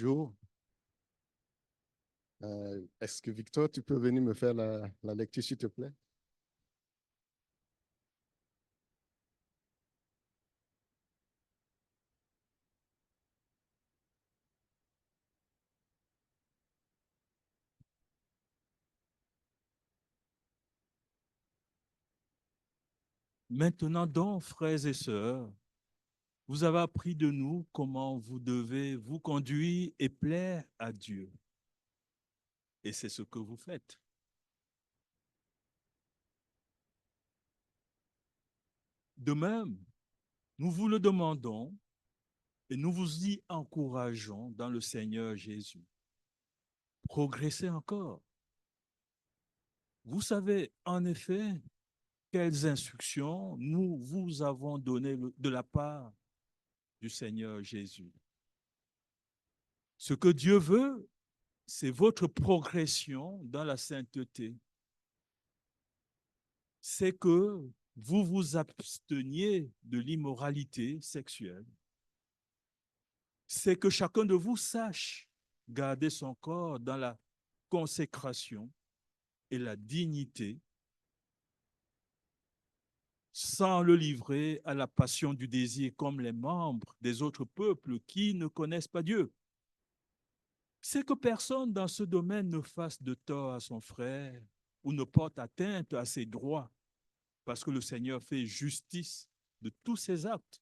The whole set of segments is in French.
Bonjour. Est-ce que Victor, tu peux venir me faire la lecture, s'il te plaît? Maintenant donc, frères et sœurs, vous avez appris de nous comment vous devez vous conduire et plaire à Dieu. Et c'est ce que vous faites. De même, nous vous le demandons et nous vous y encourageons dans le Seigneur Jésus. Progressez encore. Vous savez en effet quelles instructions nous vous avons données de la part du Seigneur Jésus. Ce que Dieu veut, c'est votre progression dans la sainteté. C'est que vous vous absteniez de l'immoralité sexuelle. C'est que chacun de vous sache garder son corps dans la consécration et la dignité sans le livrer à la passion du désir comme les membres des autres peuples qui ne connaissent pas Dieu. C'est que personne dans ce domaine ne fasse de tort à son frère ou ne porte atteinte à ses droits, parce que le Seigneur fait justice de tous ses actes,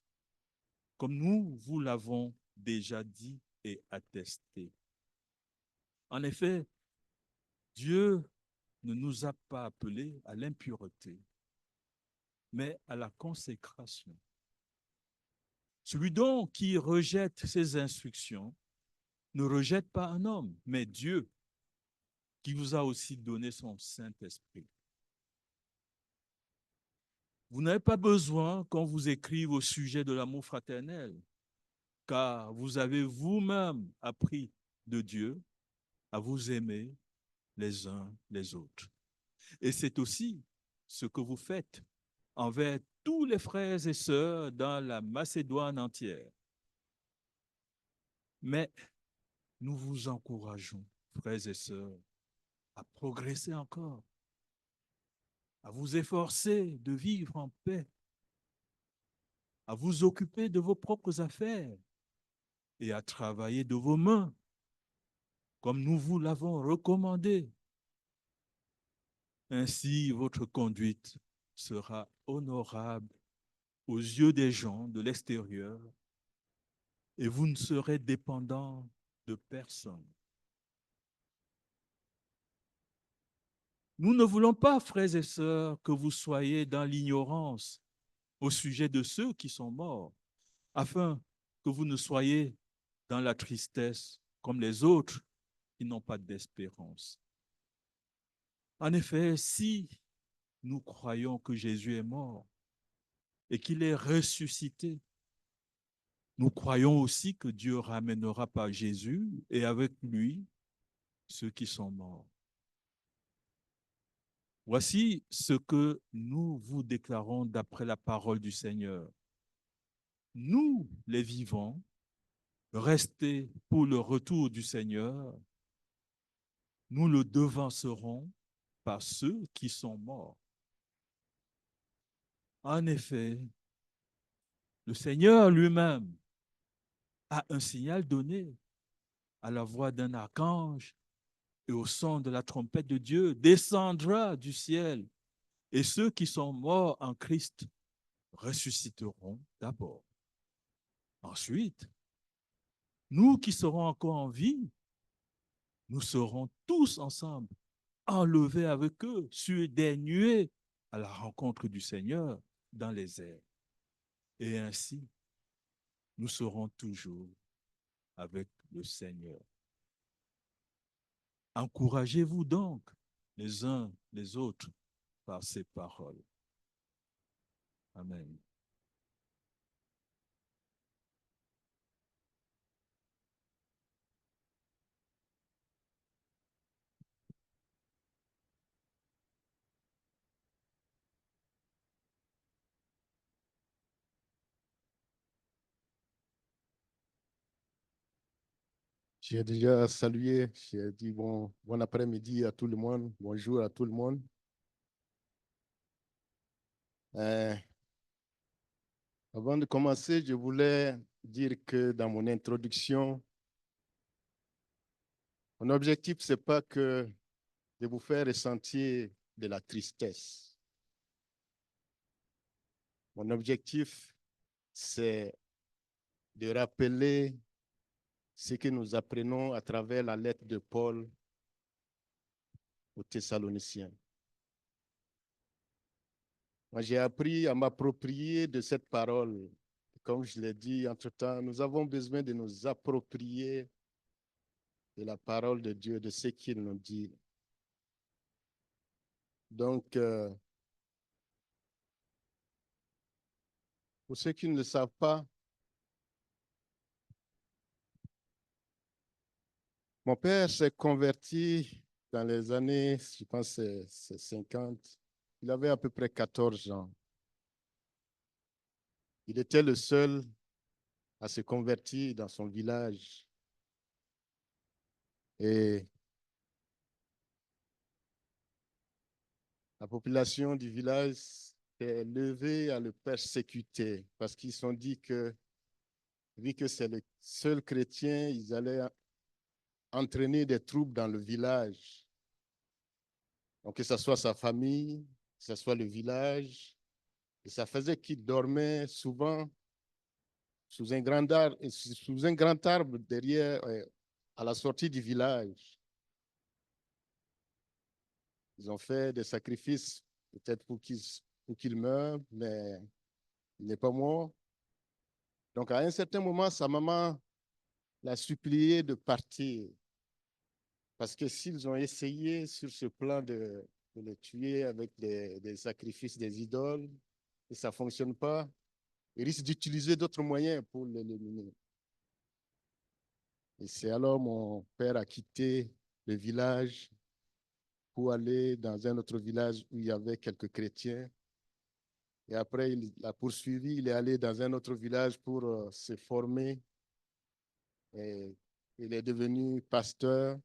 comme nous vous l'avons déjà dit et attesté. En effet, Dieu ne nous a pas appelés à l'impureté, mais à la consécration. Celui donc qui rejette ses instructions ne rejette pas un homme, mais Dieu, qui vous a aussi donné son Saint-Esprit. Vous n'avez pas besoin qu'on vous écrive au sujet de l'amour fraternel, car vous avez vous-même appris de Dieu à vous aimer les uns les autres. Et c'est aussi ce que vous faites envers tous les frères et sœurs dans la Macédoine entière. Mais nous vous encourageons, frères et sœurs, à progresser encore, à vous efforcer de vivre en paix, à vous occuper de vos propres affaires et à travailler de vos mains, comme nous vous l'avons recommandé. Ainsi, votre conduite sera honorable aux yeux des gens de l'extérieur et vous ne serez dépendant de personne. Nous ne voulons pas, frères et sœurs, que vous soyez dans l'ignorance au sujet de ceux qui sont morts, afin que vous ne soyez dans la tristesse comme les autres qui n'ont pas d'espérance. En effet, si nous croyons que Jésus est mort et qu'il est ressuscité, nous croyons aussi que Dieu ramènera par Jésus et avec lui ceux qui sont morts. Voici ce que nous vous déclarons d'après la parole du Seigneur. Nous, les vivants, restés pour le retour du Seigneur, nous le devancerons par ceux qui sont morts. En effet, le Seigneur lui-même a un signal donné à la voix d'un archange et au son de la trompette de Dieu, descendra du ciel, et ceux qui sont morts en Christ ressusciteront d'abord. Ensuite, nous qui serons encore en vie, nous serons tous ensemble enlevés avec eux sur des nuées à la rencontre du Seigneur dans les airs. Et ainsi, nous serons toujours avec le Seigneur. Encouragez-vous donc les uns les autres par ces paroles. Amen. J'ai déjà salué, j'ai dit bon après-midi à tout le monde, bonjour à tout le monde. Euh, Avant de commencer, je voulais dire que dans mon introduction, mon objectif, ce n'est pas que de vous faire ressentir de la tristesse. Mon objectif, c'est de rappeler ce que nous apprenons à travers la lettre de Paul aux Thessaloniciens. Moi, j'ai appris à m'approprier de cette parole. Comme je l'ai dit entre-temps, nous avons besoin de nous approprier de la parole de Dieu, de ce qu'il nous dit. Donc, pour ceux qui ne le savent pas, mon père s'est converti dans les années, je pense, c'est 50. Il avait à peu près 14 ans. Il était le seul à se convertir dans son village. Et la population du village s'est levée à le persécuter parce qu'ils se sont dit que, vu que c'est le seul chrétien, ils allaient entraîner des troubles dans le village. Donc, que ce soit sa famille, que ce soit le village. Et ça faisait qu'il dormait souvent sous un grand arbre derrière, à la sortie du village. Ils ont fait des sacrifices, peut-être pour qu'il meure, mais il n'est pas mort. Donc, à un certain moment, sa maman l'a supplié de partir. Parce que s'ils ont essayé sur ce plan de le tuer avec des sacrifices des idoles, et ça ne fonctionne pas, ils risquent d'utiliser d'autres moyens pour l'éliminer. Et c'est alors mon père a quitté le village pour aller dans un autre village où il y avait quelques chrétiens. Et après, il a poursuivi, il est allé dans un autre village pour se former. Et il est devenu pasteur.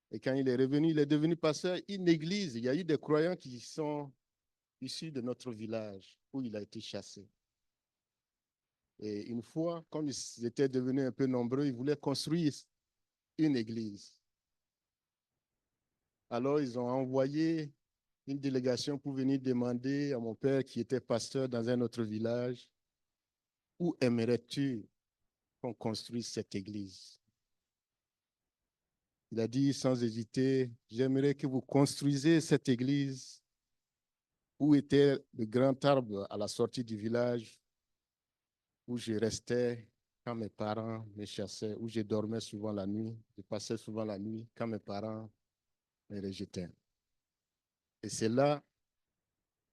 Et quand il est revenu, il est devenu pasteur une église. Il y a eu des croyants qui sont issus de notre village où il a été chassé. Et une fois, comme ils étaient devenus un peu nombreux, ils voulaient construire une église. Alors, ils ont envoyé une délégation pour venir demander à mon père, qui était pasteur dans un autre village, où aimerais-tu qu'on construise cette église? Il a dit sans hésiter, j'aimerais que vous construisiez cette église où était le grand arbre à la sortie du village, où je restais quand mes parents me chassaient, où je dormais souvent la nuit, je passais souvent la nuit quand mes parents me rejetaient. Et c'est là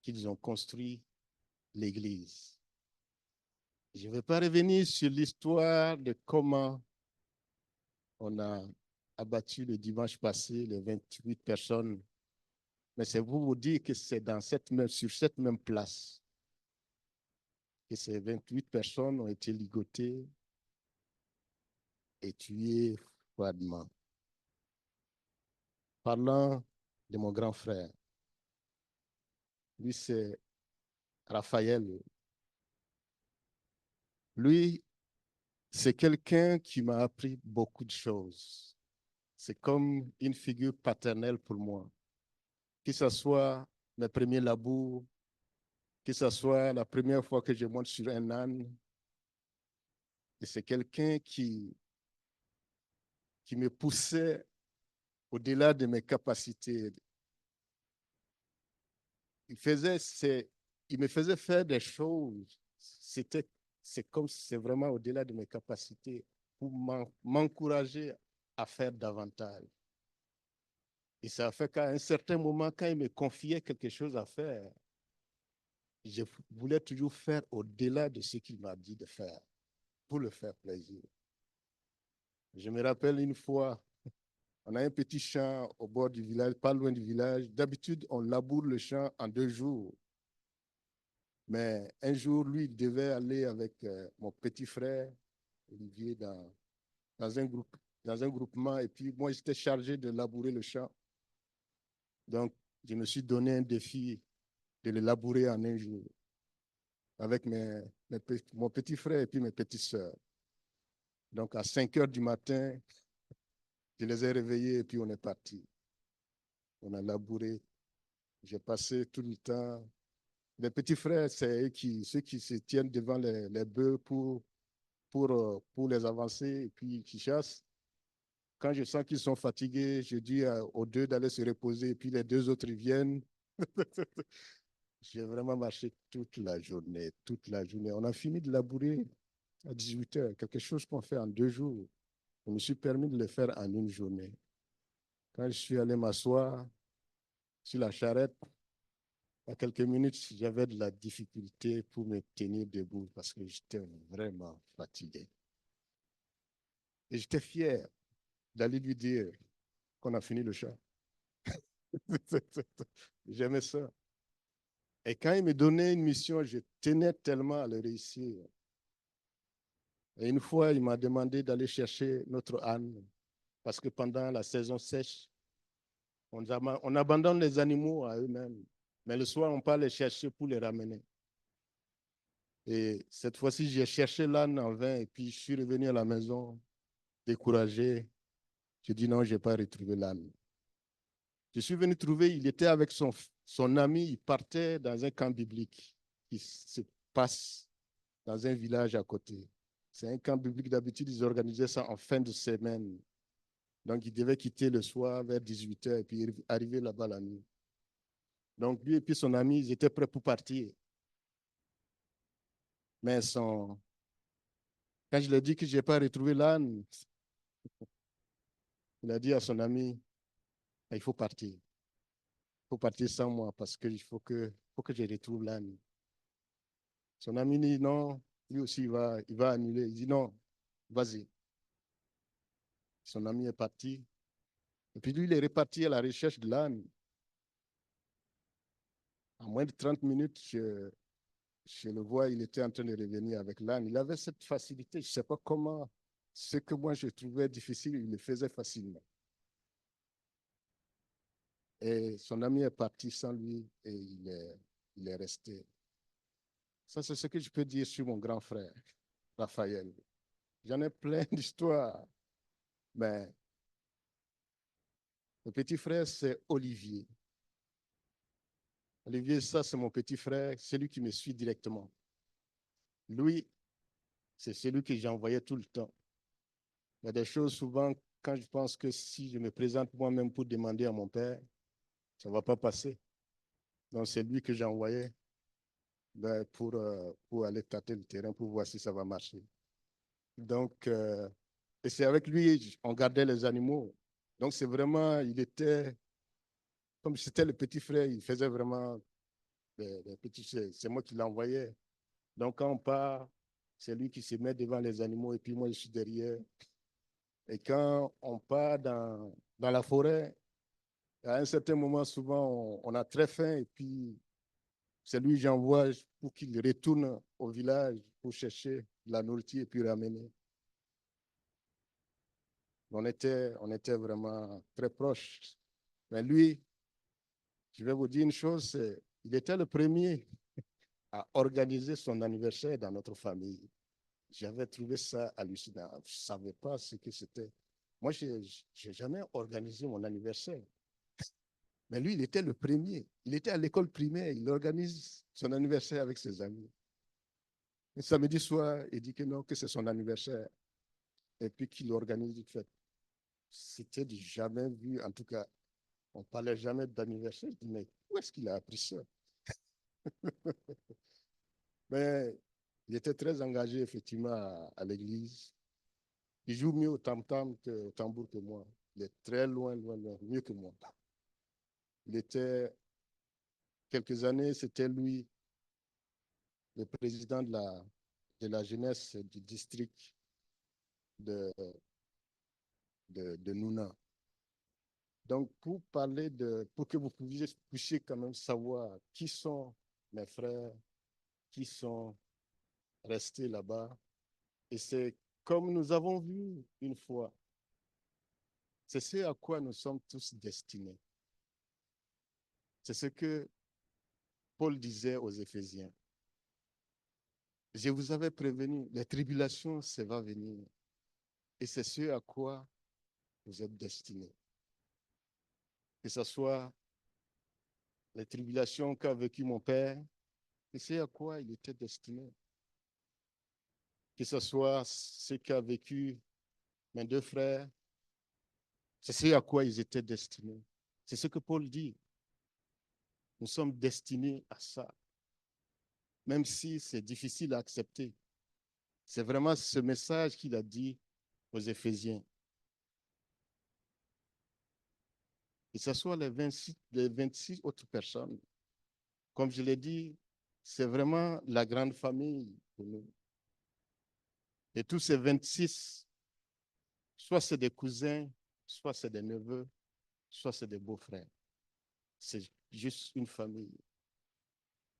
qu'ils ont construit l'église. Je ne vais pas revenir sur l'histoire de comment on a abattu le dimanche passé les 28 personnes, mais c'est vous dire que c'est sur cette même place que ces 28 personnes ont été ligotées et tuées froidement. Parlant de mon grand frère, lui c'est Raphaël. Lui, c'est quelqu'un qui m'a appris beaucoup de choses. C'est comme une figure paternelle pour moi. Que ce soit mes premiers labours, que ce soit la première fois que je monte sur un âne. Et c'est quelqu'un qui me poussait au-delà de mes capacités. Il me faisait faire des choses. C'est comme si c'est vraiment au-delà de mes capacités pour m'encourager à faire davantage. Et ça a fait qu'à un certain moment, quand il me confiait quelque chose à faire, je voulais toujours faire au-delà de ce qu'il m'a dit de faire, pour le faire plaisir. Je me rappelle une fois, on a un petit champ au bord du village, pas loin du village. D'habitude, on laboure le champ en 2 jours. Mais un jour, lui, il devait aller avec mon petit frère, Olivier, dans un groupe. dans un groupement et puis moi, j'étais chargé de labourer le champ. Donc, je me suis donné un défi de le labourer en un jour avec mon petit frère et puis mes petites sœurs. Donc, à 5 heures du matin, je les ai réveillés et puis on est parti. On a labouré. J'ai passé tout le temps. Les petits frères, c'est ceux qui se tiennent devant les bœufs pour les avancer et puis qui chassent. Quand je sens qu'ils sont fatigués, je dis aux deux d'aller se reposer et puis les deux autres ils viennent. J'ai vraiment marché toute la journée, toute la journée. On a fini de labourer à 18 heures, quelque chose qu'on fait en 2 jours. Je me suis permis de le faire en une journée. Quand je suis allé m'asseoir sur la charrette, à quelques minutes, j'avais de la difficulté pour me tenir debout parce que j'étais vraiment fatigué. Et j'étais fier d'aller lui dire qu'on a fini le champ. J'aimais ça. Et quand il me donnait une mission, je tenais tellement à le réussir. Et une fois, il m'a demandé d'aller chercher notre âne parce que pendant la saison sèche, on abandonne les animaux à eux-mêmes. Mais le soir, on part les chercher pour les ramener. Et cette fois-ci, j'ai cherché l'âne en vain et puis je suis revenu à la maison découragé. Je dis non, je n'ai pas retrouvé l'âne. Je suis venu trouver, il était avec son ami, il partait dans un camp biblique qui se passe dans un village à côté. C'est un camp biblique, d'habitude, ils organisaient ça en fin de semaine. Donc, il devait quitter le soir vers 18 heures et puis arriver là-bas la nuit. Donc, lui et puis son ami, ils étaient prêts pour partir. Mais quand je lui ai dit que je n'ai pas retrouvé l'âne, il a dit à son ami, il faut partir. Il faut partir sans moi parce qu'il faut que je retrouve l'âne. Son ami dit non, lui aussi il va annuler. Il dit non, vas-y. Son ami est parti. Et puis lui, il est reparti à la recherche de l'âne. En moins de 30 minutes, je le vois, il était en train de revenir avec l'âne. Il avait cette facilité, je ne sais pas comment, ce que moi je trouvais difficile, il le faisait facilement. Et son ami est parti sans lui et il est resté. Ça, c'est ce que je peux dire sur mon grand frère, Raphaël. J'en ai plein d'histoires, mais le petit frère, c'est Olivier. Olivier, ça, c'est mon petit frère, c'est lui qui me suit directement. Lui, c'est celui que j'envoyais tout le temps. Il y a des choses souvent, quand je pense que si je me présente moi-même pour demander à mon père, ça ne va pas passer. Donc, c'est lui que j'envoyais pour aller tâter le terrain, pour voir si ça va marcher. Donc, et c'est avec lui, on gardait les animaux. Donc, c'est vraiment, il était, comme c'était le petit frère, il faisait vraiment des petits, c'est moi qui l'envoyais. Donc, quand on part, c'est lui qui se met devant les animaux et puis moi, je suis derrière. Et quand on part dans la forêt, à un certain moment, souvent, on a très faim et puis c'est lui que j'envoie pour qu'il retourne au village pour chercher de la nourriture et puis ramener. On était vraiment très proches. Mais lui, je vais vous dire une chose, il était le premier à organiser son anniversaire dans notre famille. J'avais trouvé ça hallucinant. Je ne savais pas ce que c'était. Moi, je n'ai jamais organisé mon anniversaire. Mais lui, il était le premier. Il était à l'école primaire. Il organise son anniversaire avec ses amis. Et samedi soir, il dit que non, que c'est son anniversaire. Et puis qu'il organise une fête. C'était du jamais vu. En tout cas, on ne parlait jamais d'anniversaire. Je dis, mais où est-ce qu'il a appris ça? Mais il était très engagé, effectivement, à l'église. Il joue mieux au tam-tam qu'au tambour que moi. Il est très loin, loin, loin, mieux que moi. Il était, quelques années, c'était lui, le président de la jeunesse du district de, de Nouna. Donc, pour que vous puissiez quand même savoir qui sont mes frères, qui sont restés là-bas. Et c'est comme nous avons vu une fois, C'est ce à quoi nous sommes tous destinés. C'est ce que Paul disait aux Éphésiens. Je vous avais prévenu, les tribulations, ça va venir. Et c'est ce à quoi vous êtes destinés. Que ce soit les tribulations qu'a vécu mon père, et c'est à quoi il était destiné. Que ce soit ce qu'a vécu mes deux frères, c'est ce à quoi ils étaient destinés. C'est ce que Paul dit. Nous sommes destinés à ça, même si c'est difficile à accepter. C'est vraiment ce message qu'il a dit aux Éphésiens. Que ce soit les 26 autres personnes. Comme je l'ai dit, c'est vraiment la grande famille pour nous. Et tous ces 26, soit c'est des cousins, soit c'est des neveux, soit c'est des beaux-frères. C'est juste une famille.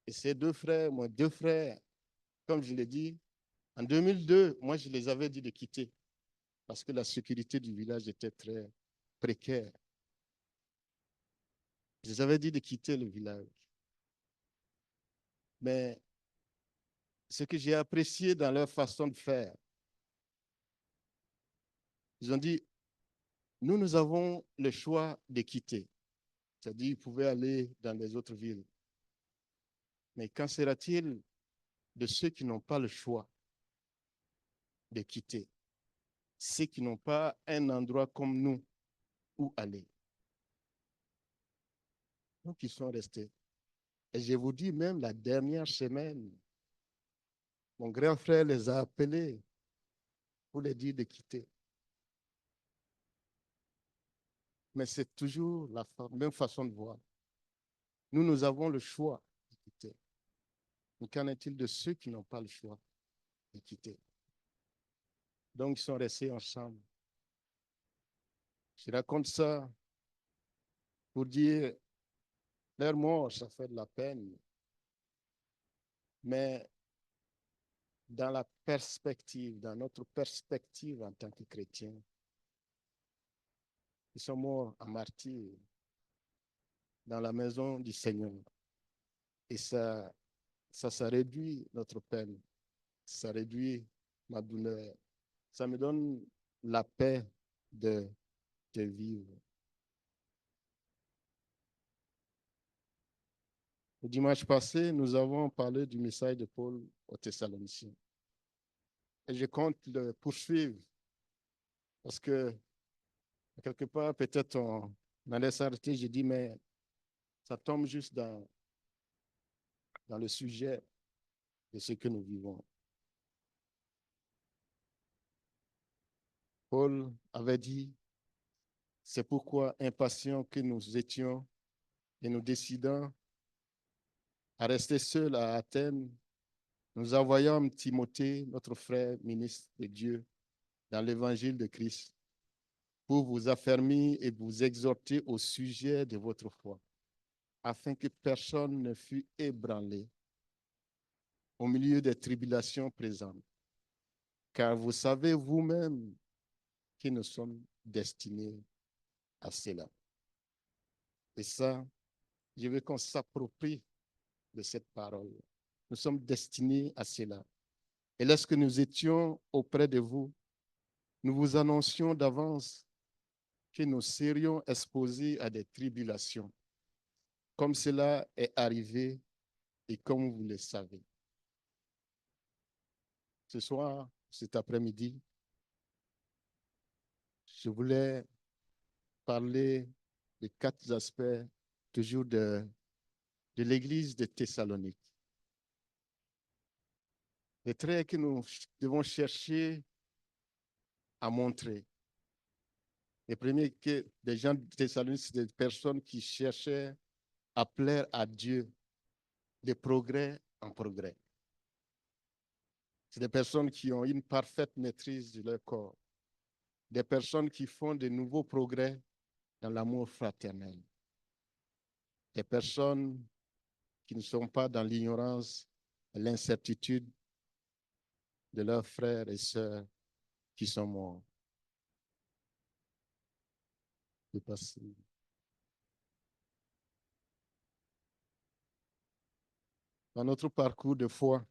Et ces deux frères, moi, deux frères, comme je l'ai dit, en 2002, moi, je les avais dit de quitter parce que la sécurité du village était très précaire. Je les avais dit de quitter le village. Mais ce que j'ai apprécié dans leur façon de faire, ils ont dit, nous avons le choix de quitter. C'est-à-dire, ils pouvaient aller dans les autres villes. Mais qu'en sera-t-il de ceux qui n'ont pas le choix de quitter? Ceux qui n'ont pas un endroit comme nous où aller. Donc, ils sont restés. Et je vous dis, même la dernière semaine, mon grand frère les a appelés pour les dire de quitter. Mais c'est toujours la même façon de voir. Nous avons le choix de quitter. Mais qu'en est-il de ceux qui n'ont pas le choix de quitter? Donc, ils sont restés ensemble. Je raconte ça pour dire, leur mort, ça fait de la peine. Mais dans la perspective, dans notre perspective en tant que chrétiens, ils sont morts en martyrs dans la maison du Seigneur. Et ça réduit notre peine, ça réduit ma douleur, ça me donne la paix de vivre. Le dimanche passé, nous avons parlé du message de Paul aux Thessaloniciens. Et je compte le poursuivre parce que, quelque part, peut-être on allait s'arrêter. J'ai dit, mais ça tombe juste dans le sujet de ce que nous vivons. Paul avait dit, c'est pourquoi, impatients que nous étions et nous décidons à rester seuls à Athènes, nous envoyons Timothée, notre frère ministre de Dieu, dans l'évangile de Christ, pour vous affermir et vous exhorter au sujet de votre foi, afin que personne ne fût ébranlé au milieu des tribulations présentes. Car vous savez vous-même que nous sommes destinés à cela. Et ça, je veux qu'on s'approprie de cette parole. Nous sommes destinés à cela. Et lorsque nous étions auprès de vous, nous vous annoncions d'avance que nous serions exposés à des tribulations, comme cela est arrivé et comme vous le savez. Ce soir, cet après-midi, je voulais parler de 4 aspects toujours de l'église de Thessalonique. Les traits que nous devons chercher à montrer. Le premier, que des gens de Thessalonique, c'est des personnes qui cherchaient à plaire à Dieu de progrès en progrès. C'est des personnes qui ont une parfaite maîtrise de leur corps. Des personnes qui font de nouveaux progrès dans l'amour fraternel. Des personnes qui ne sont pas dans l'ignorance et l'incertitude de leurs frères et sœurs qui sont morts. de passer. Dans notre parcours de foi,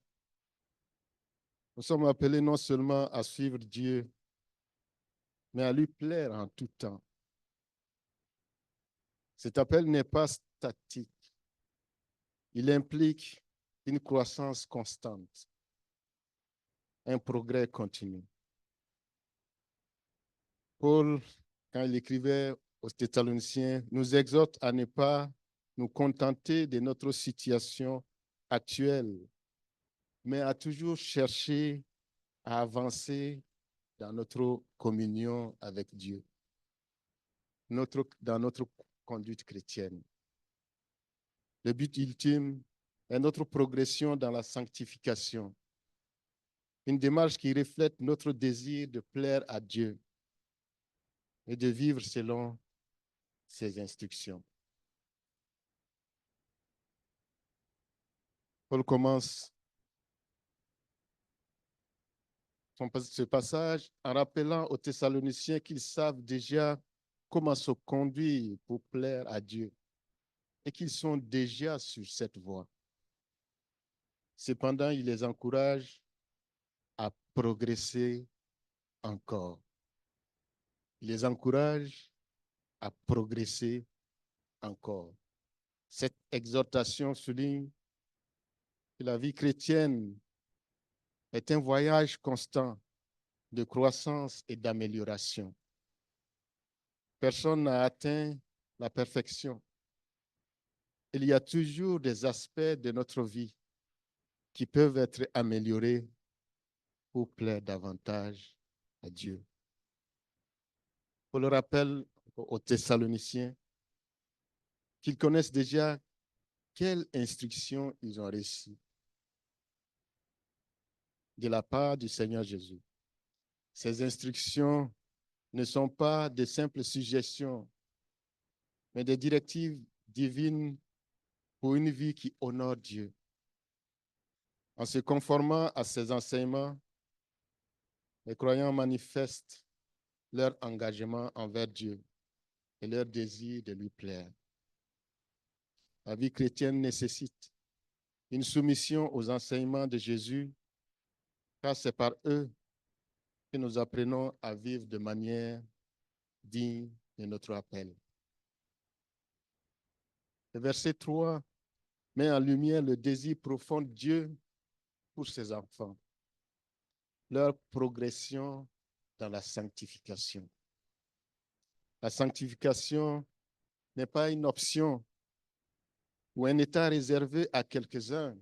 nous sommes appelés non seulement à suivre Dieu, mais à lui plaire en tout temps. Cet appel n'est pas statique. Il implique une croissance constante, un progrès continu. Paul, quand il écrivait aux Thessaloniciens, nous exhorte à ne pas nous contenter de notre situation actuelle, mais à toujours chercher à avancer dans notre communion avec Dieu, dans notre conduite chrétienne. Le but ultime est notre progression dans la sanctification, une démarche qui reflète notre désir de plaire à Dieu et de vivre selon ses instructions. Paul commence ce passage en rappelant aux Thessaloniciens qu'ils savent déjà comment se conduire pour plaire à Dieu et qu'ils sont déjà sur cette voie. Cependant, il les encourage à progresser encore. Il les encourage à progresser encore. Cette exhortation souligne que la vie chrétienne est un voyage constant de croissance et d'amélioration. Personne n'a atteint la perfection. Il y a toujours des aspects de notre vie qui peuvent être améliorés pour plaire davantage à Dieu. Pour le rappel aux Thessaloniciens qu'ils connaissent déjà quelles instructions ils ont reçues de la part du Seigneur Jésus. Ces instructions ne sont pas de simples suggestions, mais des directives divines pour une vie qui honore Dieu. En se conformant à ces enseignements, les croyants manifestent leur engagement envers Dieu et leur désir de lui plaire. La vie chrétienne nécessite une soumission aux enseignements de Jésus, car c'est par eux que nous apprenons à vivre de manière digne de notre appel. Le verset 3 met en lumière le désir profond de Dieu pour ses enfants, leur progression dans la sanctification. La sanctification n'est pas une option ou un état réservé à quelques-uns,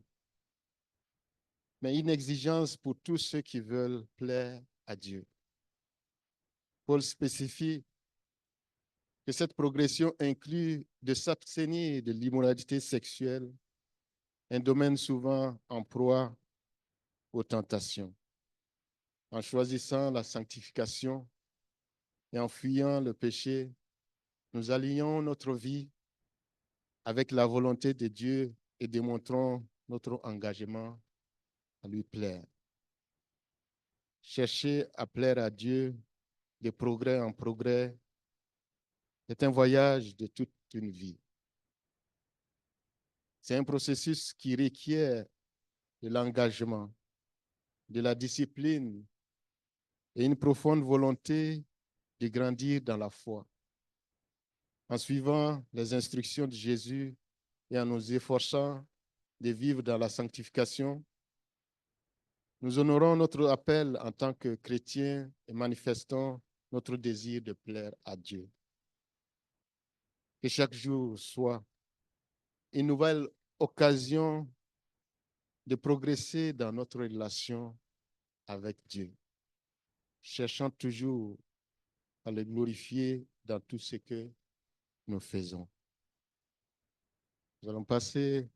mais une exigence pour tous ceux qui veulent plaire à Dieu. Paul spécifie que cette progression inclut de s'abstenir de l'immoralité sexuelle, un domaine souvent en proie aux tentations. En choisissant la sanctification et en fuyant le péché, nous allions notre vie avec la volonté de Dieu et démontrons notre engagement à lui plaire. Chercher à plaire à Dieu de progrès en progrès est un voyage de toute une vie. C'est un processus qui requiert de l'engagement, de la discipline et une profonde volonté de grandir dans la foi. En suivant les instructions de Jésus et en nous efforçant de vivre dans la sanctification, nous honorons notre appel en tant que chrétiens et manifestons notre désir de plaire à Dieu. Que chaque jour soit une nouvelle occasion de progresser dans notre relation avec Dieu, cherchant toujours à le glorifier dans tout ce que nous faisons. Nous allons passer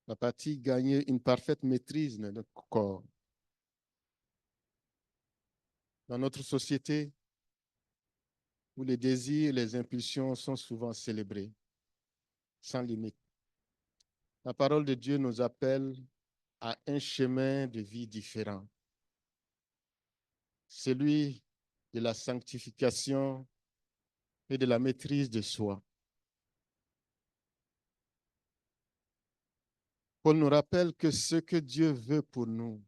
la partie gagner une parfaite maîtrise de notre corps. Dans notre société, où les désirs et les impulsions sont souvent célébrés, sans limite, la parole de Dieu nous appelle à un chemin de vie différent. Celui de la sanctification et de la maîtrise de soi. Paul nous rappelle que ce que Dieu veut pour nous,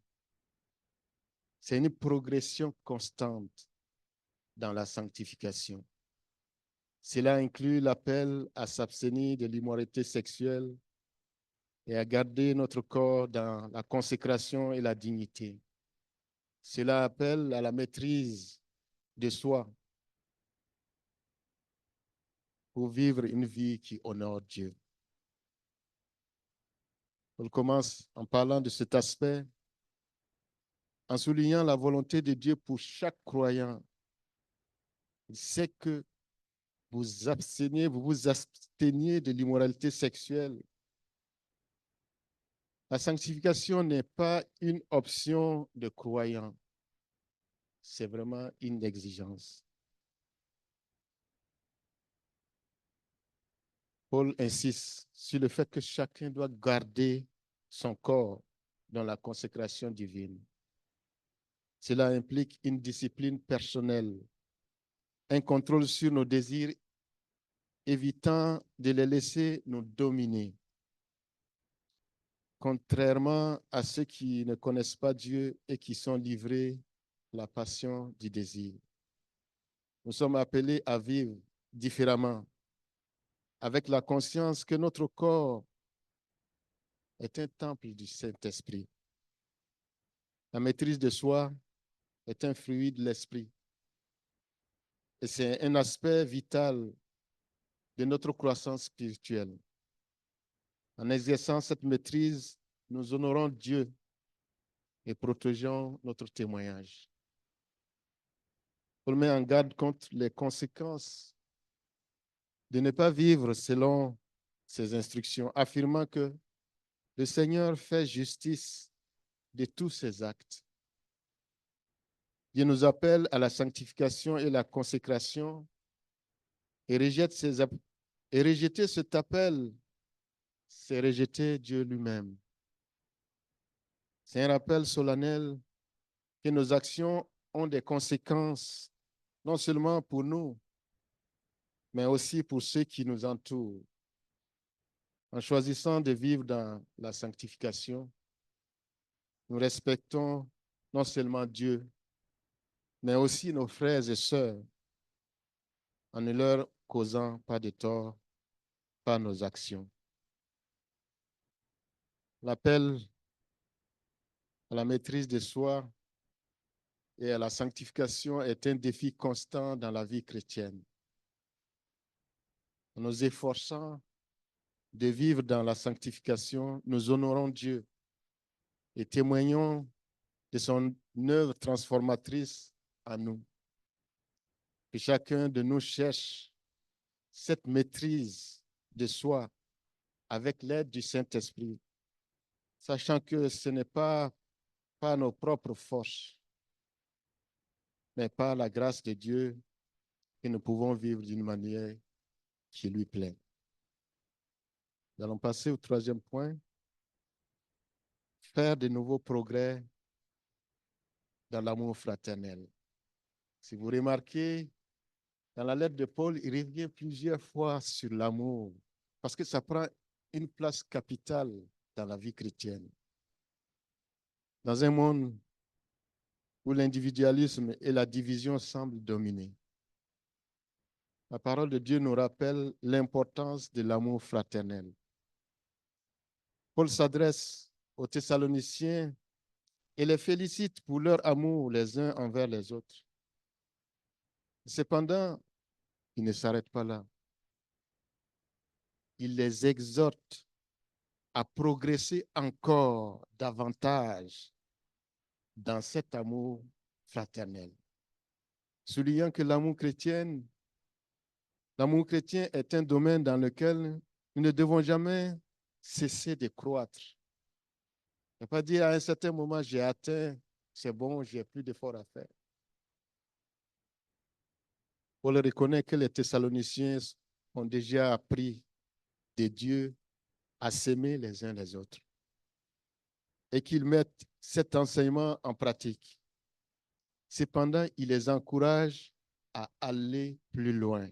c'est une progression constante dans la sanctification. Cela inclut l'appel à s'abstenir de l'immoralité sexuelle et à garder notre corps dans la consécration et la dignité. Cela appelle à la maîtrise de soi pour vivre une vie qui honore Dieu. On commence en parlant de cet aspect, en soulignant la volonté de Dieu pour chaque croyant. Il sait que vous vous absteniez de l'immoralité sexuelle. La sanctification n'est pas une option de croyant, c'est vraiment une exigence. Paul insiste sur le fait que chacun doit garder son corps dans la consécration divine. Cela implique une discipline personnelle, un contrôle sur nos désirs, évitant de les laisser nous dominer. Contrairement à ceux qui ne connaissent pas Dieu et qui sont livrés à la passion du désir. Nous sommes appelés à vivre différemment, avec la conscience que notre corps est un temple du Saint-Esprit. La maîtrise de soi est un fruit de l'esprit. Et c'est un aspect vital de notre croissance spirituelle. En exerçant cette maîtrise, nous honorons Dieu et protégeons notre témoignage. Paul met en garde contre les conséquences de ne pas vivre selon ses instructions, affirmant que le Seigneur fait justice de tous ses actes. Dieu nous appelle à la sanctification et la consécration et rejeter cet appel, c'est rejeter Dieu lui-même. C'est un rappel solennel que nos actions ont des conséquences, non seulement pour nous, mais aussi pour ceux qui nous entourent. En choisissant de vivre dans la sanctification, nous respectons non seulement Dieu, mais aussi nos frères et sœurs, en ne leur causant pas de tort par nos actions. L'appel à la maîtrise de soi et à la sanctification est un défi constant dans la vie chrétienne. En nous efforçant de vivre dans la sanctification, nous honorons Dieu et témoignons de son œuvre transformatrice en nous. Que chacun de nous cherche cette maîtrise de soi avec l'aide du Saint-Esprit, sachant que ce n'est pas par nos propres forces, mais par la grâce de Dieu que nous pouvons vivre d'une manière qui lui plaît. Nous allons passer au troisième point, faire de nouveaux progrès dans l'amour fraternel. Si vous remarquez, dans la lettre de Paul, il revient plusieurs fois sur l'amour, parce que ça prend une place capitale dans la vie chrétienne. Dans un monde où l'individualisme et la division semblent dominer, la parole de Dieu nous rappelle l'importance de l'amour fraternel. Paul s'adresse aux Thessaloniciens et les félicite pour leur amour les uns envers les autres. Cependant, il ne s'arrête pas là. Il les exhorte à progresser encore davantage dans cet amour fraternel. Soulignant que l'amour chrétien est un domaine dans lequel nous ne devons jamais cesser de croître. Ne pas dire à un certain moment, j'ai atteint, c'est bon, j'ai plus d'efforts à faire. Paul reconnaît que les Thessaloniciens ont déjà appris de Dieu à s'aimer les uns les autres et qu'ils mettent cet enseignement en pratique. Cependant, il les encourage à aller plus loin,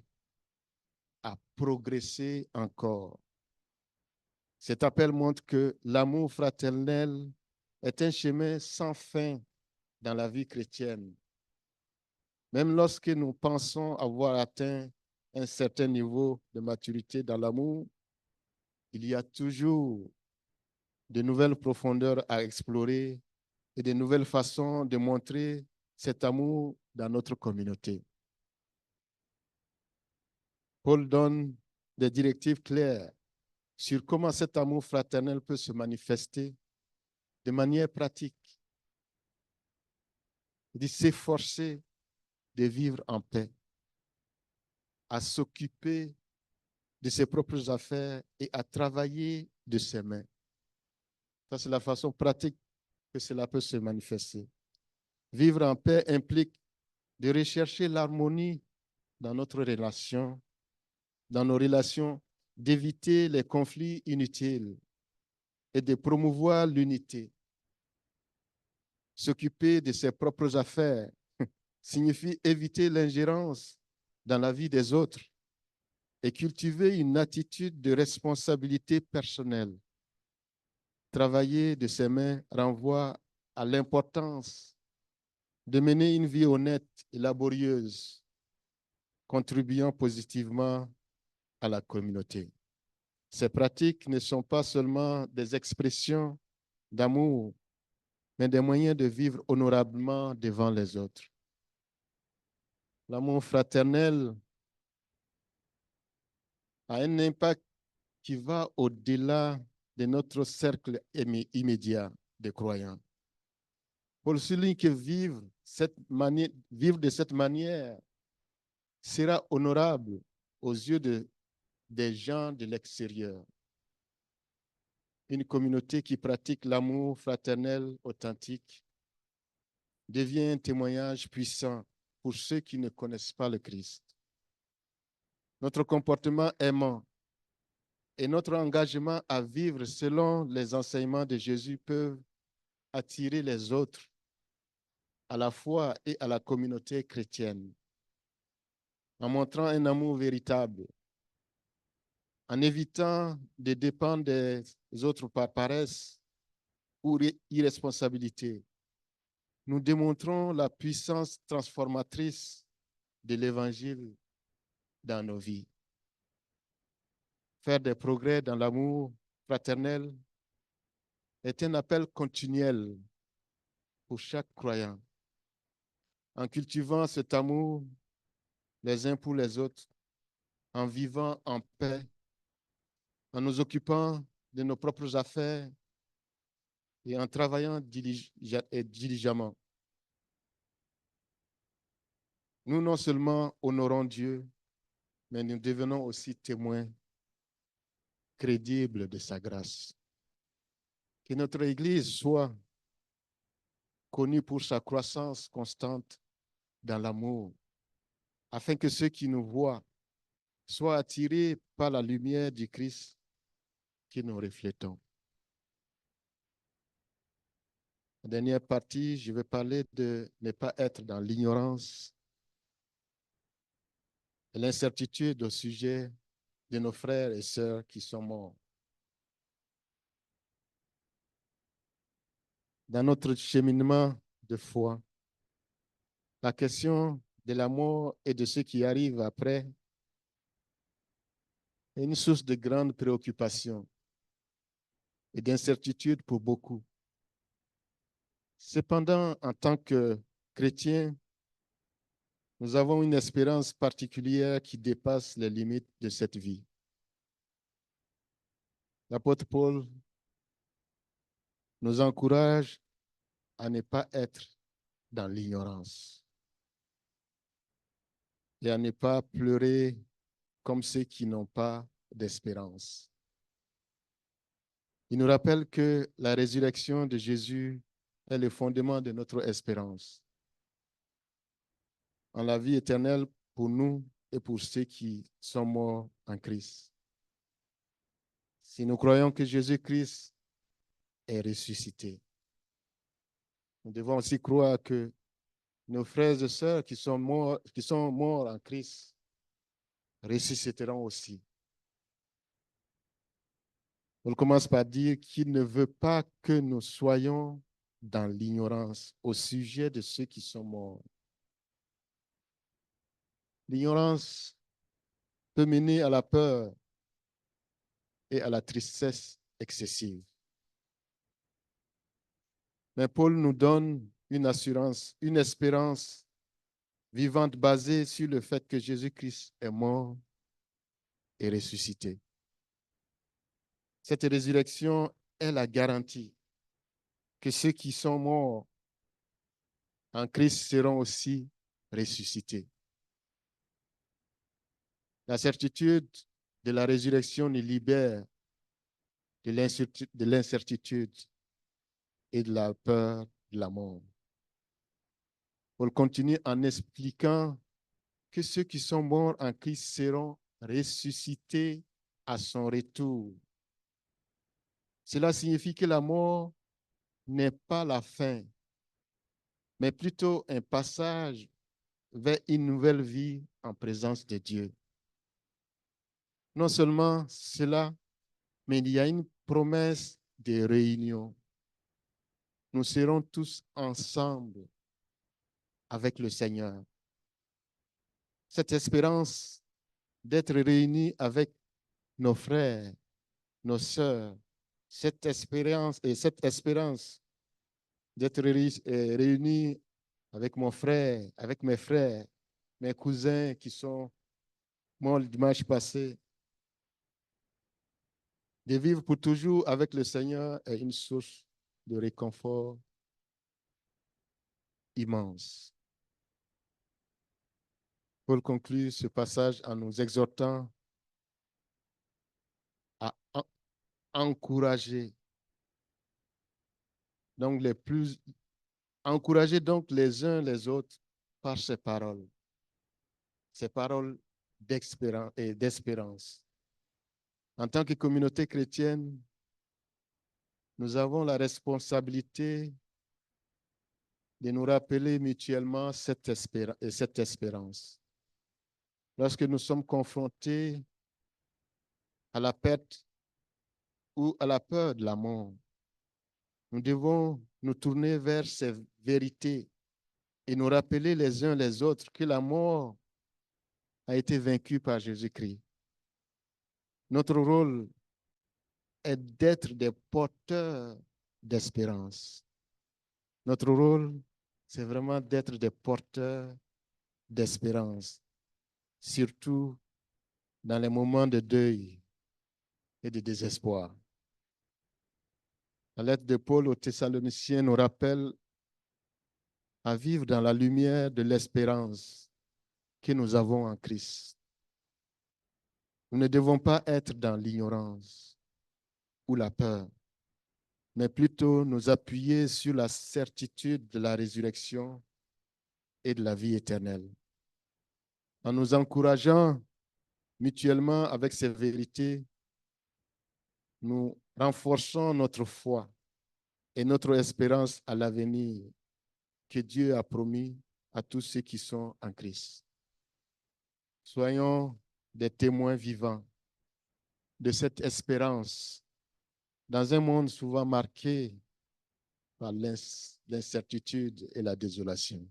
à progresser encore. Cet appel montre que l'amour fraternel est un chemin sans fin dans la vie chrétienne. Même lorsque nous pensons avoir atteint un certain niveau de maturité dans l'amour, il y a toujours de nouvelles profondeurs à explorer et de nouvelles façons de montrer cet amour dans notre communauté. Paul donne des directives claires sur comment cet amour fraternel peut se manifester de manière pratique. Il dit s'efforcer de vivre en paix, à s'occuper de ses propres affaires et à travailler de ses mains. Ça, c'est la façon pratique que cela peut se manifester. Vivre en paix implique de rechercher l'harmonie dans notre relation, dans nos relations, d'éviter les conflits inutiles et de promouvoir l'unité. S'occuper de ses propres affaires signifie éviter l'ingérence dans la vie des autres et cultiver une attitude de responsabilité personnelle. Travailler de ses mains renvoie à l'importance de mener une vie honnête et laborieuse, contribuant positivement à la communauté. Ces pratiques ne sont pas seulement des expressions d'amour, mais des moyens de vivre honorablement devant les autres. L'amour fraternel a un impact qui va au-delà de notre cercle immédiat de croyants. Paul souligne que vivre de cette manière sera honorable aux yeux des gens de l'extérieur. Une communauté qui pratique l'amour fraternel authentique devient un témoignage puissant pour ceux qui ne connaissent pas le Christ. Notre comportement aimant et notre engagement à vivre selon les enseignements de Jésus peuvent attirer les autres à la foi et à la communauté chrétienne, en montrant un amour véritable, en évitant de dépendre des autres par paresse ou irresponsabilité. Nous démontrons la puissance transformatrice de l'Évangile dans nos vies. Faire des progrès dans l'amour fraternel est un appel continuel pour chaque croyant. En cultivant cet amour les uns pour les autres, en vivant en paix, en nous occupant de nos propres affaires et en travaillant diligemment. Nous non seulement honorons Dieu, mais nous devenons aussi témoins crédibles de sa grâce. Que notre Église soit connue pour sa croissance constante dans l'amour, afin que ceux qui nous voient soient attirés par la lumière du Christ que nous reflétons. La dernière partie, je vais parler de ne pas être dans l'ignorance et l'incertitude au sujet de nos frères et sœurs qui sont morts. Dans notre cheminement de foi, la question de la mort et de ce qui arrive après est une source de grande préoccupation et d'incertitude pour beaucoup. Cependant, en tant que chrétiens, nous avons une espérance particulière qui dépasse les limites de cette vie. L'apôtre Paul nous encourage à ne pas être dans l'ignorance et à ne pas pleurer comme ceux qui n'ont pas d'espérance. Il nous rappelle que la résurrection de Jésus est le fondement de notre espérance en la vie éternelle pour nous et pour ceux qui sont morts en Christ. Si nous croyons que Jésus-Christ est ressuscité, nous devons aussi croire que nos frères et sœurs qui sont morts en Christ ressusciteront aussi. On commence par dire qu'il ne veut pas que nous soyons dans l'ignorance au sujet de ceux qui sont morts. L'ignorance peut mener à la peur et à la tristesse excessive. Mais Paul nous donne une assurance, une espérance vivante basée sur le fait que Jésus-Christ est mort et ressuscité. Cette résurrection est la garantie que ceux qui sont morts en Christ seront aussi ressuscités. La certitude de la résurrection nous libère de l'incertitude et de la peur de la mort. Paul continue en expliquant que ceux qui sont morts en Christ seront ressuscités à son retour. Cela signifie que la mort n'est pas la fin, mais plutôt un passage vers une nouvelle vie en présence de Dieu. Non seulement cela, mais il y a une promesse de réunion. Nous serons tous ensemble avec le Seigneur. Cette espérance d'être réunis avec nos frères, nos sœurs, cette espérance d'être réunis avec mon frère, avec mes frères, mes cousins qui sont morts le dimanche passé, de vivre pour toujours avec le Seigneur est une source de réconfort immense. Paul conclut ce passage en nous exhortant à encourager encourager donc les uns les autres par ces paroles d'espérance. En tant que communauté chrétienne, nous avons la responsabilité de nous rappeler mutuellement cette espérance. Lorsque nous sommes confrontés à la perte ou à la peur de la mort, nous devons nous tourner vers ces vérités et nous rappeler les uns les autres que la mort a été vaincue par Jésus-Christ. Notre rôle est d'être des porteurs d'espérance. Notre rôle, c'est vraiment d'être des porteurs d'espérance, surtout dans les moments de deuil et de désespoir. La lettre de Paul aux Thessaloniciens nous rappelle à vivre dans la lumière de l'espérance que nous avons en Christ. Nous ne devons pas être dans l'ignorance ou la peur, mais plutôt nous appuyer sur la certitude de la résurrection et de la vie éternelle. En nous encourageant mutuellement avec ces vérités, nous renforçons notre foi et notre espérance à l'avenir que Dieu a promis à tous ceux qui sont en Christ. Soyons des témoins vivants de cette espérance dans un monde souvent marqué par l'incertitude et la désolation.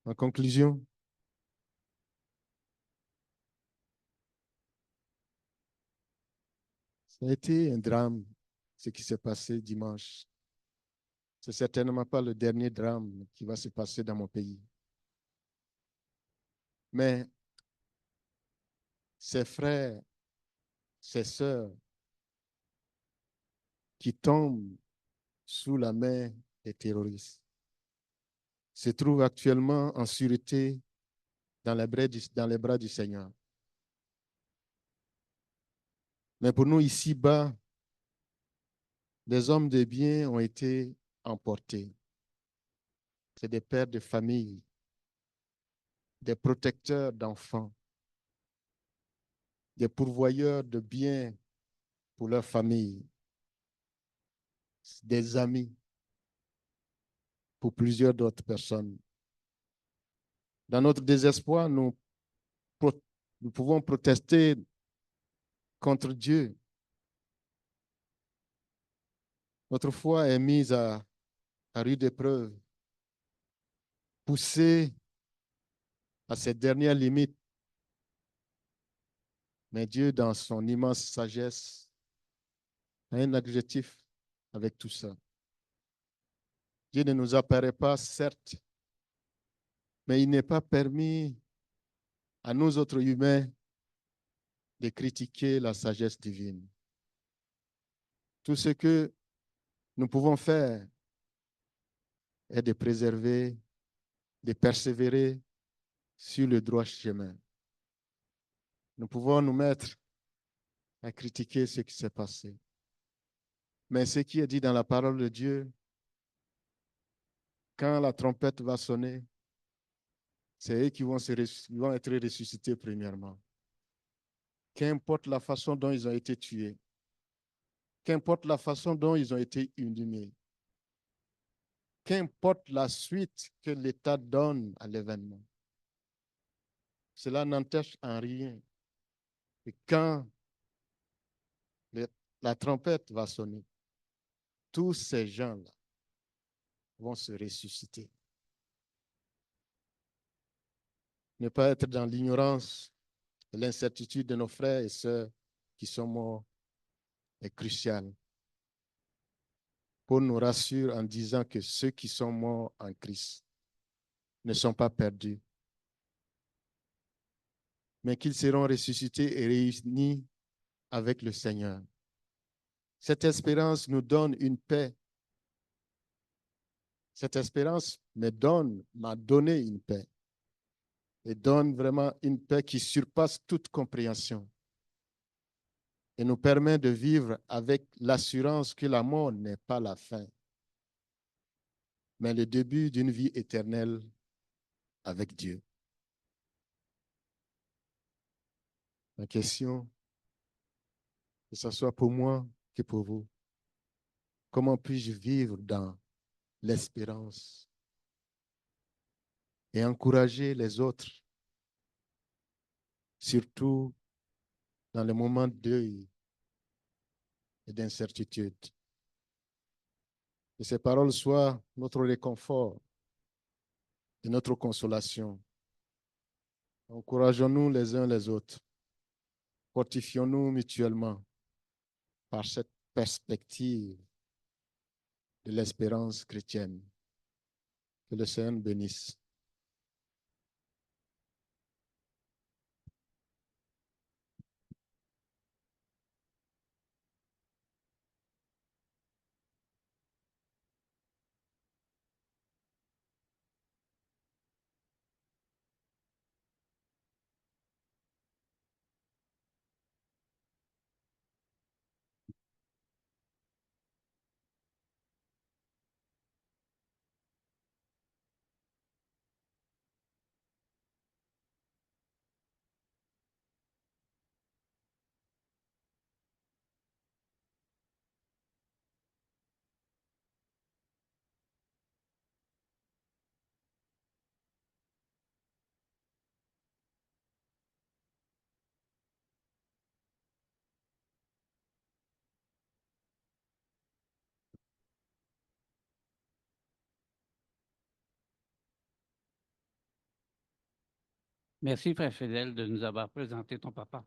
En conclusion, ça a été un drame, ce qui s'est passé dimanche. Ce n'est certainement pas le dernier drame qui va se passer dans mon pays. Mais ces frères, ces sœurs qui tombent sous la main des terroristes se trouvent actuellement en sûreté dans les bras du Seigneur. Mais pour nous ici-bas, des hommes de bien ont été emportés. C'est des pères de famille, des protecteurs d'enfants, des pourvoyeurs de biens pour leur famille, des amis. pour plusieurs d'autres personnes. Dans notre désespoir, nous pouvons protester contre Dieu. Notre foi est mise à rude épreuve, poussée à ses dernières limites. Mais Dieu, dans son immense sagesse, a un objectif avec tout ça. Dieu ne nous apparaît pas, certes, mais il n'est pas permis à nous autres humains de critiquer la sagesse divine. Tout ce que nous pouvons faire est de préserver, de persévérer sur le droit chemin. Nous pouvons nous mettre à critiquer ce qui s'est passé. Mais ce qui est dit dans la parole de Dieu, quand la trompette va sonner, c'est eux qui vont être ressuscités premièrement. Qu'importe la façon dont ils ont été tués, qu'importe la façon dont ils ont été inhumés, qu'importe la suite que l'État donne à l'événement, cela n'empêche en rien que quand la trompette va sonner, tous ces gens-là vont se ressusciter. Ne pas être dans l'ignorance et l'incertitude de nos frères et sœurs qui sont morts est crucial pour nous rassurer en disant que ceux qui sont morts en Christ ne sont pas perdus, mais qu'ils seront ressuscités et réunis avec le Seigneur. Cette espérance nous donne une paix. Cette espérance m'a donné une paix et donne vraiment une paix qui surpasse toute compréhension et nous permet de vivre avec l'assurance que la mort n'est pas la fin, mais le début d'une vie éternelle avec Dieu. Ma question, que ce soit pour moi que pour vous, comment puis-je vivre dans l'espérance et encourager les autres, surtout dans les moments de deuil et d'incertitude. Que ces paroles soient notre réconfort et notre consolation. Encourageons-nous les uns les autres. Fortifions-nous mutuellement par cette perspective de l'espérance chrétienne. Que le Seigneur nous bénisse. Merci, frère Fidèle, de nous avoir présenté ton papa,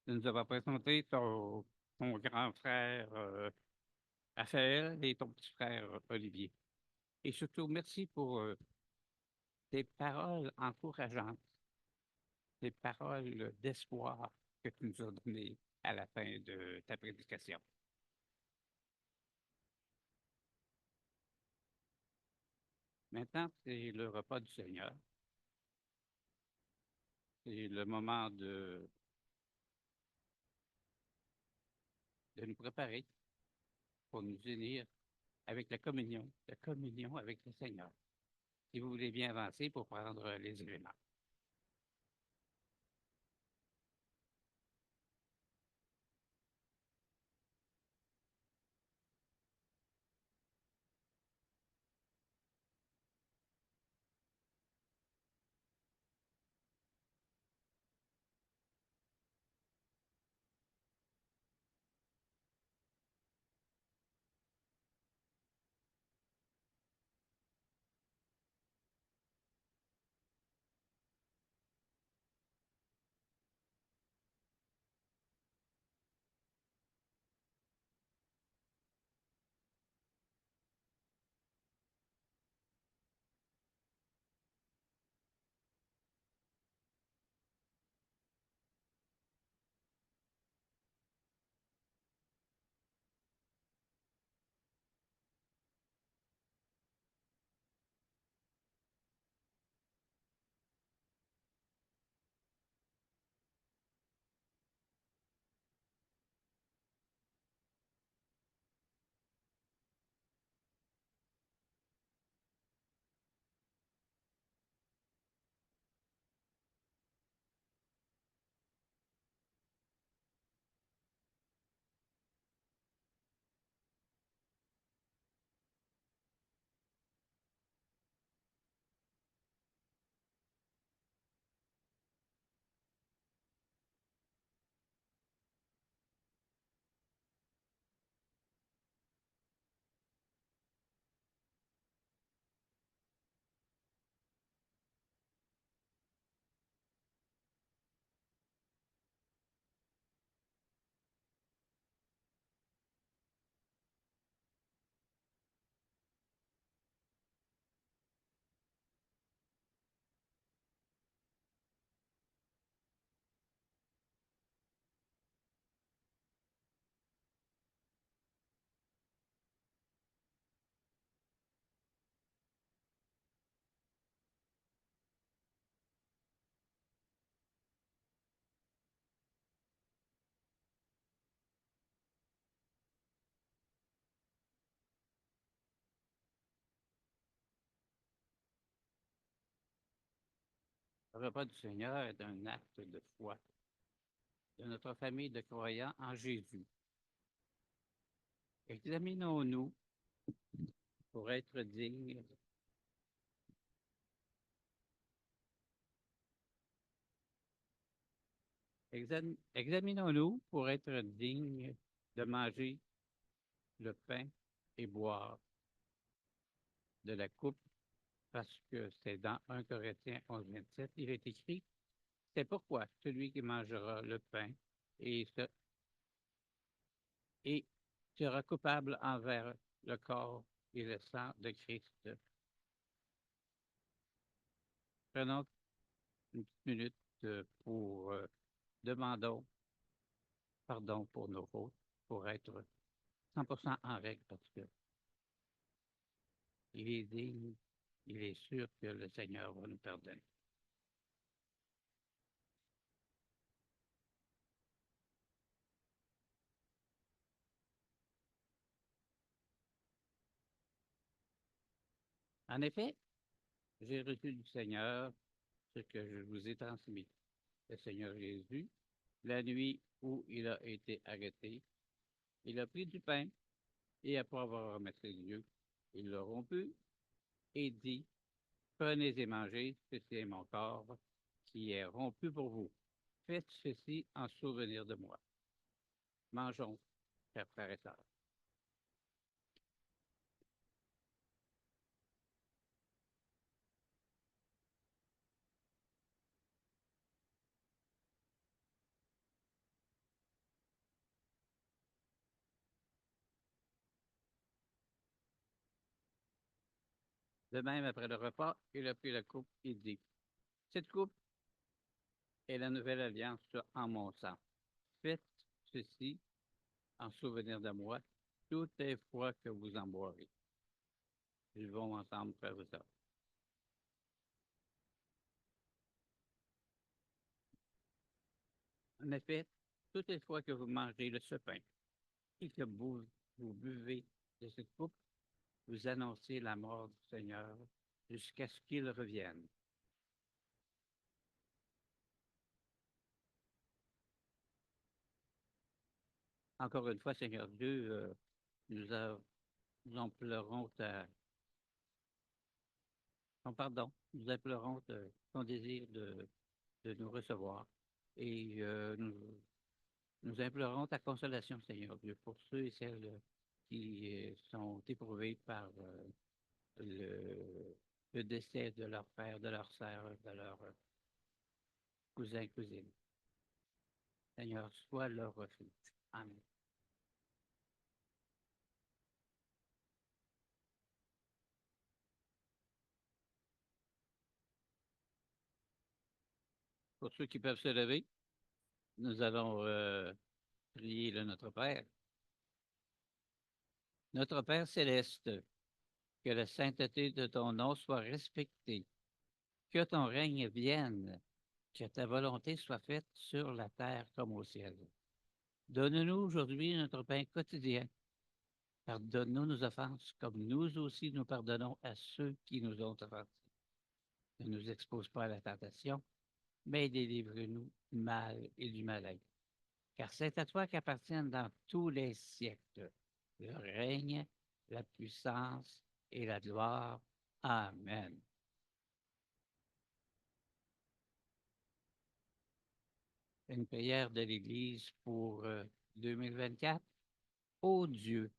de nous avoir présenté ton grand frère Raphaël et ton petit frère Olivier. Et surtout, merci pour tes paroles encourageantes, tes paroles d'espoir que tu nous as données à la fin de ta prédication. Maintenant, c'est le repas du Seigneur. C'est le moment de nous préparer pour nous unir avec la communion avec le Seigneur. Si vous voulez bien avancer pour prendre les éléments. Le repas du Seigneur est un acte de foi de notre famille de croyants en Jésus. Examinons-nous pour être dignes. Examinons-nous pour être dignes de manger le pain et boire de la coupe, parce que c'est dans 1 Corinthiens 11, 27, il est écrit, c'est pourquoi celui qui mangera le pain et, et sera coupable envers le corps et le sang de Christ. Prenons une petite minute pour demandons pardon pour nos fautes, pour être 100% en règle, parce que il est digne, il est sûr que le Seigneur va nous pardonner. En effet, j'ai reçu du Seigneur ce que je vous ai transmis. Le Seigneur Jésus, la nuit où il a été arrêté, il a pris du pain et après avoir remercié Dieu, il l'a rompu et dit, prenez et mangez, ceci est mon corps qui est rompu pour vous. Faites ceci en souvenir de moi. Mangeons, chers frères et sœurs. De même, après le repas, il a pris la coupe et dit, cette coupe est la nouvelle alliance en mon sang. Faites ceci en souvenir de moi toutes les fois que vous en boirez. Vivons ensemble, frères et sœurs. En effet, toutes les fois que vous mangez ce pain et que vous buvez de cette coupe, vous annoncez la mort du Seigneur jusqu'à ce qu'il revienne. Encore une fois, Seigneur Dieu, nous implorons ton pardon, nous implorons ton désir de nous recevoir et nous implorons ta consolation, Seigneur Dieu, pour ceux et celles qui sont éprouvés par le décès de leur père, de leur sœur, de leur cousin, cousine. Seigneur, sois leur refuge. Amen. Pour ceux qui peuvent se lever, nous allons prier le Notre Père. Notre Père céleste, que la sainteté de ton nom soit respectée, que ton règne vienne, que ta volonté soit faite sur la terre comme au ciel. Donne-nous aujourd'hui notre pain quotidien. Pardonne-nous nos offenses, comme nous aussi nous pardonnons à ceux qui nous ont offensés. Ne nous expose pas à la tentation, mais délivre-nous du mal et du malin. Car c'est à toi qu'appartiennent dans tous les siècles le règne, la puissance et la gloire. Amen. Une prière de l'Église pour 2024. Ô Dieu,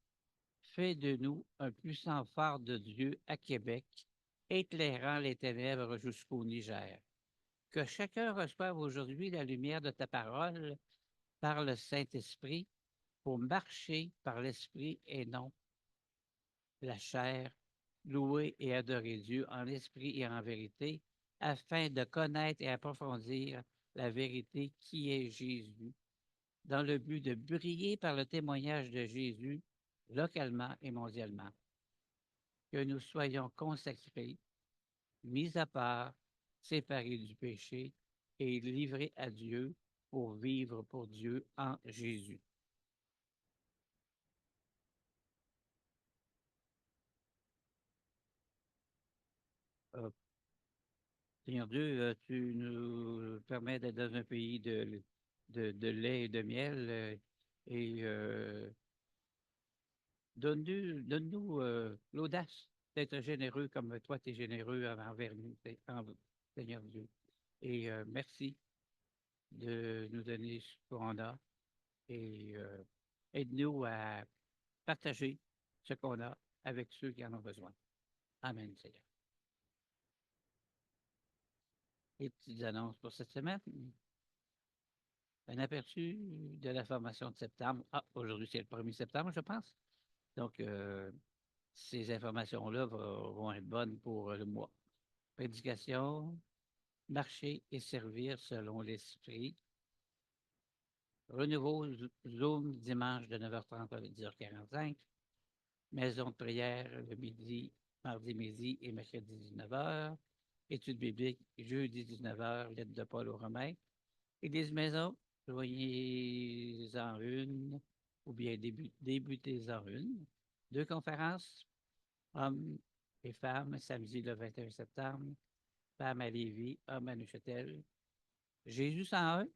fais de nous un puissant phare de Dieu à Québec, éclairant les ténèbres jusqu'au Niger. Que chacun reçoive aujourd'hui la lumière de ta parole par le Saint-Esprit pour marcher par l'Esprit et non la chair, louer et adorer Dieu en esprit et en vérité, afin de connaître et approfondir la vérité qui est Jésus, dans le but de briller par le témoignage de Jésus localement et mondialement. Que nous soyons consacrés, mis à part, séparés du péché et livrés à Dieu pour vivre pour Dieu en Jésus. Seigneur Dieu, tu nous permets d'être dans un pays de lait et de miel et donne-nous l'audace d'être généreux comme toi, tu es généreux envers nous, Seigneur Dieu. Et merci de nous donner ce qu'on a et aide-nous à partager ce qu'on a avec ceux qui en ont besoin. Amen, Seigneur. Les petites annonces pour cette semaine. Un aperçu de la formation de septembre. Ah, aujourd'hui, c'est le 1er septembre, je pense. Donc, ces informations-là vont être bonnes pour le mois. Prédication, marcher et servir selon l'esprit. Renouveau Zoom dimanche de 9h30 à 10h45. Maison de prière le midi, mardi midi et mercredi 19h. Études bibliques jeudi 19h, lettre de Paul aux Romains. Église maison, joignez-en une ou bien débutez-en une. 2 conférences, hommes et femmes, samedi le 21 septembre. Femmes à Lévis, hommes à Neuchâtel. Jésus 101,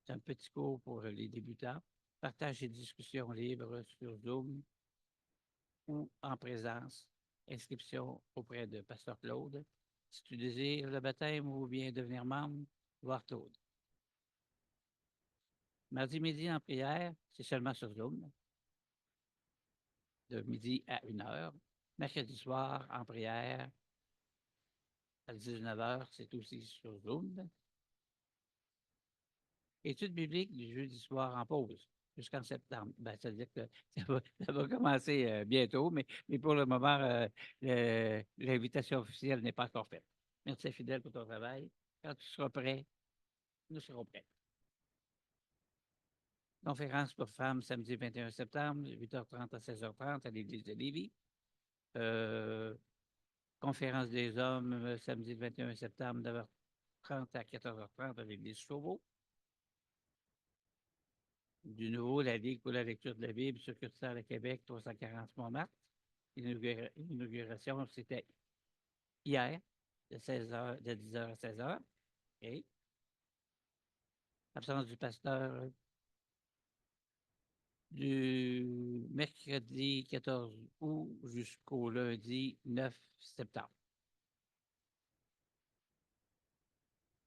c'est un petit cours pour les débutants. Partage et discussions libres sur Zoom ou en présence. Inscription auprès de Pasteur Claude. Si tu désires le baptême ou bien devenir membre, voir Claude. Mardi midi en prière, c'est seulement sur Zoom, de midi à 1h. Mercredi soir en prière, à 19h, c'est aussi sur Zoom. Études bibliques du jeudi soir en pause jusqu'en septembre. Ben, ça veut dire que ça va commencer bientôt, mais pour le moment, l'invitation officielle n'est pas encore faite. Merci fidèle pour ton travail. Quand tu seras prêt, nous serons prêts. Conférence pour femmes samedi 21 septembre, 8h30 à 16h30 à l'église de Lévis. Conférence des hommes samedi 21 septembre, 9h30 à 14h30 à l'église Chauveau. Du nouveau, la Ligue pour la lecture de la Bible, succursale à Québec, 340 Montmartre. L'inauguration, c'était hier, de 16h, de 10h à 16h. Okay. Absence du pasteur du mercredi 14 août jusqu'au lundi 9 septembre.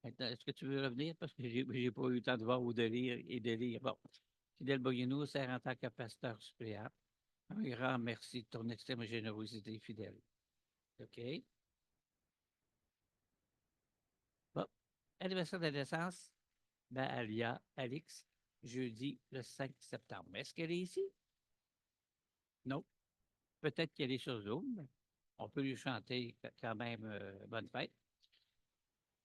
Maintenant, est-ce que tu veux revenir? Parce que je n'ai pas eu le temps de voir ou de lire et de lire. Bon. Fidèle Boguinou sert en tant que pasteur suppléant. Un grand merci de ton extrême générosité, fidèle. OK? Bon. Anniversaire de naissance, ben, Alia, Alix, jeudi le 5 septembre. Est-ce qu'elle est ici? Non. Peut-être qu'elle est sur Zoom. On peut lui chanter quand même bonne fête.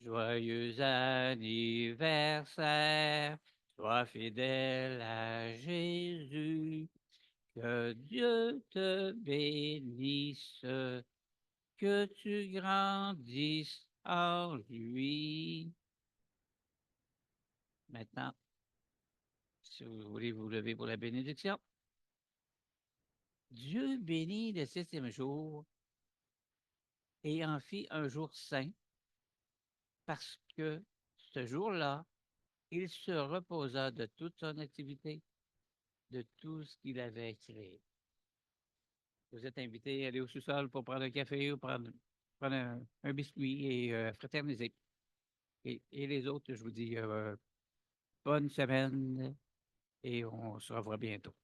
Joyeux anniversaire, sois fidèle à Jésus. Que Dieu te bénisse, que tu grandisses en lui. Maintenant, si vous voulez vous lever pour la bénédiction. Dieu bénit le 7e jour et en fit un jour saint parce que ce jour-là, il se reposa de toute son activité, de tout ce qu'il avait créé. Vous êtes invités à aller au sous-sol pour prendre un café ou prendre un biscuit et fraterniser. Et les autres, je vous dis bonne semaine et on se revoit bientôt.